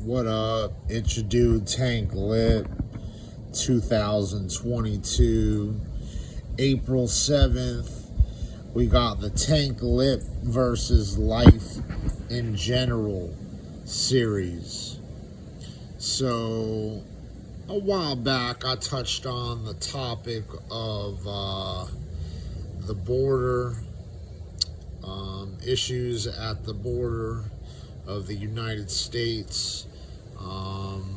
What up? It's your dude Tank Lipp, 2022, April 7th. We got the Tank Lipp versus Life in General series. So, a while back I touched on the topic of the border, issues at the border of the United States,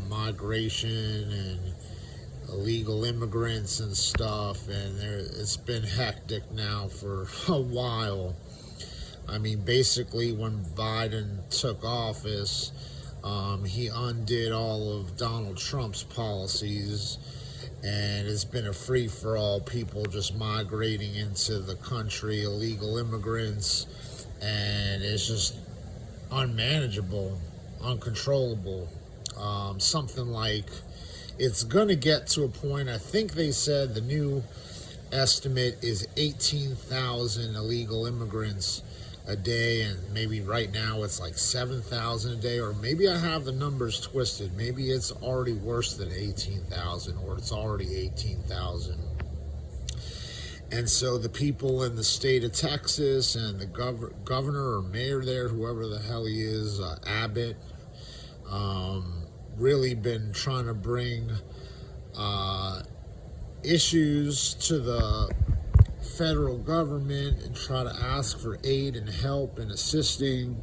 migration and illegal immigrants and stuff, and it's been hectic now for a while. I mean, basically when Biden took office, he undid all of Donald Trump's policies, and it's been a free-for-all, people just migrating into the country, illegal immigrants, and it's just unmanageable, uncontrollable. Something like, it's going to get to a point, I think they said the new estimate is 18,000 illegal immigrants a day, and maybe right now it's like 7,000 a day, or maybe I have the numbers twisted. Maybe it's already worse than 18,000, or it's already 18,000. And so the people in the state of Texas and the governor or mayor there, whoever the hell he is, Abbott, really been trying to bring issues to the federal government and try to ask for aid and help and assisting,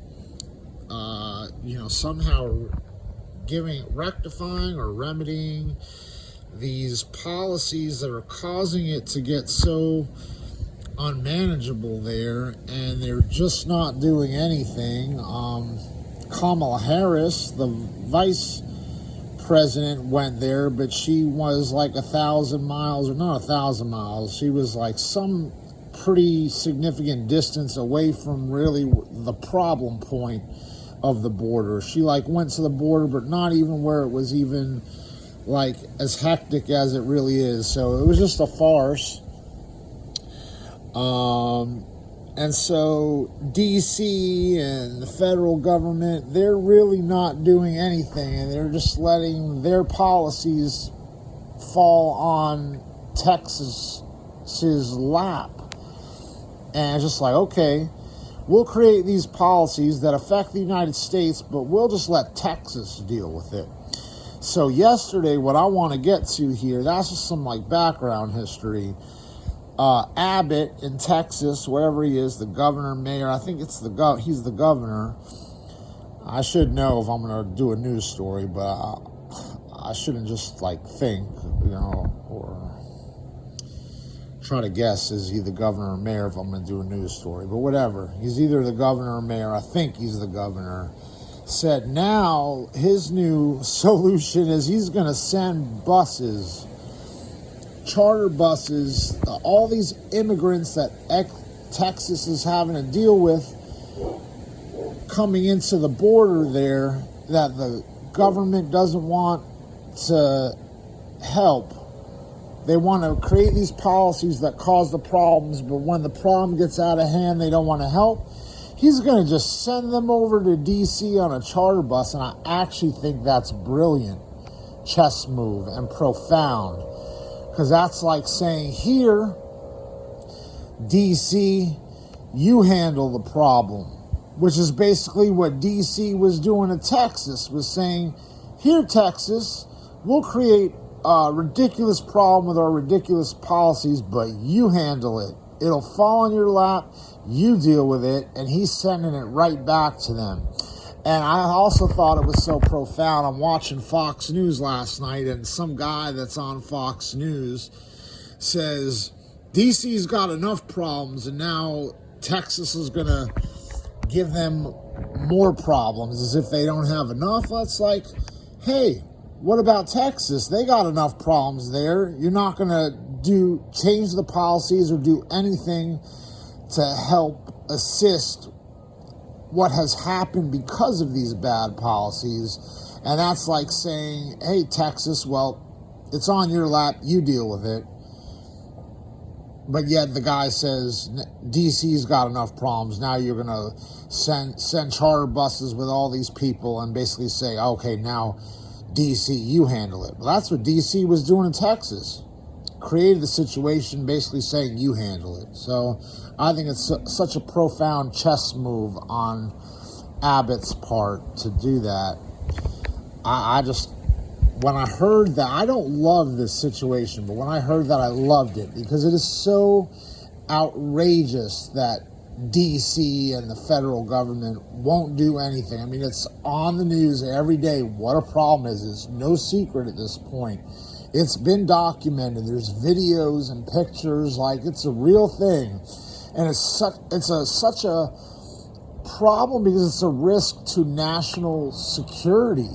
somehow rectifying or remedying these policies that are causing it to get so unmanageable there, and they're just not doing anything. Kamala Harris, the vice president, went there, but she was like 1,000 miles, or not 1,000 miles. She was like some pretty significant distance away from really the problem point of the border. She like went to the border, but not even where it was even like as hectic as it really is. So it was just a farce. And so DC and the federal government, they're really not doing anything, and they're just letting their policies fall on Texas's lap. And it's just like, okay, we'll create these policies that affect the United States, but we'll just let Texas deal with it. So yesterday, what I want to get to here, that's just some like background history. Abbott in Texas, wherever he is, the governor, mayor, I think it's he's the governor. I should know if I'm going to do a news story, but I shouldn't just like think, or try to guess, is he the governor or mayor if I'm going to do a news story. But whatever, he's either the governor or mayor. I think he's the governor. Said now his new solution is he's going to send buses, charter buses, all these immigrants that Texas is having to deal with coming into the border there, that the government doesn't want to help. They want to create these policies that cause the problems, but when the problem gets out of hand, they don't want to help. He's going to just send them over to DC on a charter bus, and I actually think that's brilliant chess move and profound. Because that's like saying, here, DC, you handle the problem. Which is basically what DC was doing to Texas, was saying, here, Texas, we'll create a ridiculous problem with our ridiculous policies, but you handle it. It'll fall on your lap, you deal with it, and he's sending it right back to them. And I also thought it was so profound. I'm watching Fox News last night, and some guy that's on Fox News says, DC's got enough problems, and now Texas is going to give them more problems, as if they don't have enough. That's like, hey, what about Texas? They got enough problems there. You're not going to change the policies or do anything to help assist what has happened because of these bad policies. And that's like saying, hey, Texas, well, it's on your lap, you deal with it. But yet the guy says DC's got enough problems. Now you're gonna send charter buses with all these people and basically say, okay, now DC, you handle it. Well, that's what DC was doing in Texas. Created the situation, basically saying you handle it. So I think it's such a profound chess move on Abbott's part to do that. I just, when I heard that, I don't love this situation, but when I heard that, I loved it because it is so outrageous that DC and the federal government won't do anything. I mean, it's on the news every day what a problem is. It's no secret at this point. It's been documented. There's videos and pictures, like it's a real thing. And it's such a problem because it's a risk to national security.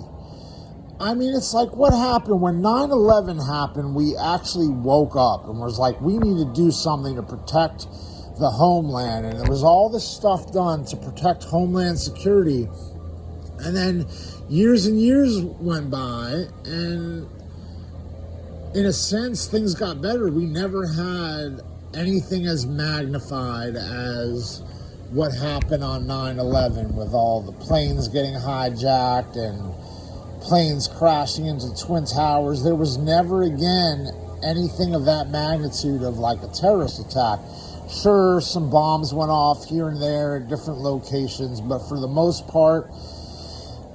I mean, it's like what happened when 9/11 happened. We actually woke up and was like, we need to do something to protect the homeland. And there was all this stuff done to protect homeland security. And then years and years went by, and in a sense, things got better. We never had anything as magnified as what happened on 9/11 with all the planes getting hijacked and planes crashing into Twin Towers. There was never again anything of that magnitude of like a terrorist attack. Sure, some bombs went off here and there at different locations, but for the most part,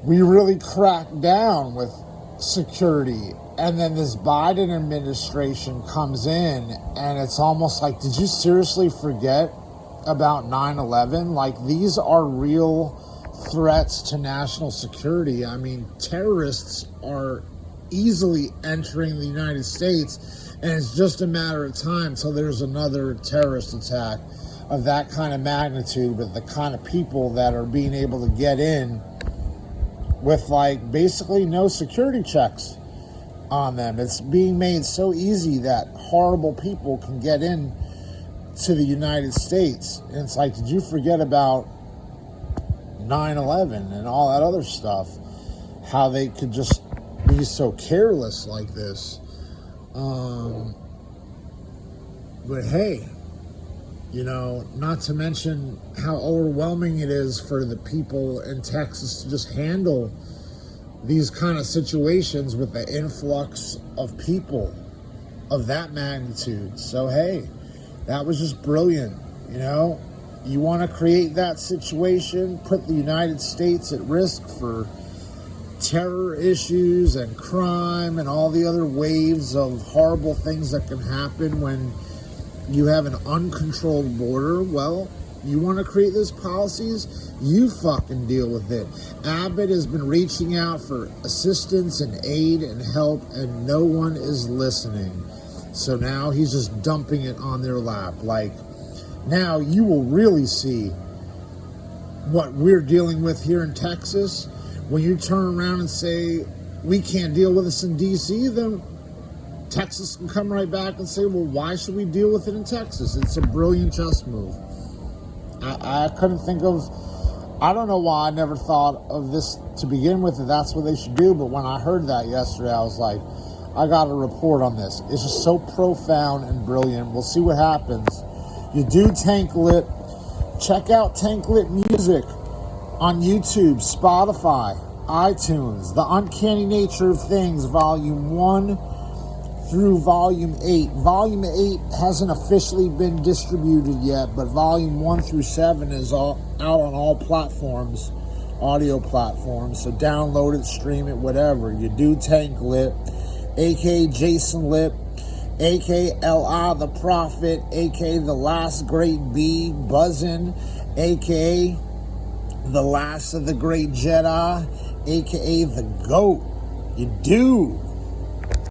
we really cracked down with security. And then this Biden administration comes in, and it's almost like, did you seriously forget about 9/11? Like, these are real threats to national security. I mean, terrorists are easily entering the United States, and it's just a matter of time till there's another terrorist attack of that kind of magnitude with the kind of people that are being able to get in with like basically no security checks on them. It's being made so easy that horrible people can get in to the United States. And it's like, did you forget about 9/11 and all that other stuff? How they could just be so careless like this. But hey, you know, not to mention how overwhelming it is for the people in Texas to just handle these kind of situations with the influx of people of that magnitude. So hey, that was just brilliant. You know, you want to create that situation, put the United States at risk for terror issues and crime and all the other waves of horrible things that can happen when you have an uncontrolled border. Well, you want to create those policies, you fucking deal with it. Abbott has been reaching out for assistance and aid and help, and no one is listening. So now he's just dumping it on their lap. Like, now you will really see what we're dealing with here in Texas. When you turn around and say, we can't deal with this in D.C., then Texas can come right back and say, well, why should we deal with it in Texas? It's a brilliant chess move. I couldn't think of, I don't know why I never thought of this to begin with, that that's what they should do. But when I heard that yesterday, I was like, I got to report on this. It's just so profound and brilliant. We'll see what happens. You do Tank Lipp. Check out Tank Lipp music on YouTube, Spotify, iTunes. The Uncanny Nature of Things, Volume 1 through Volume 8. Volume 8 hasn't officially been distributed yet, but Volume 1 through 7 is out on all platforms, audio platforms. So download it, stream it, whatever. You do Tank Lipp, a.k.a. Jason Lipp, a.k.a. L.I. the Prophet, a.k.a. The Last Great Bee, Buzzin', a.k.a. The Last of the Great Jedi, a.k.a. The GOAT. You do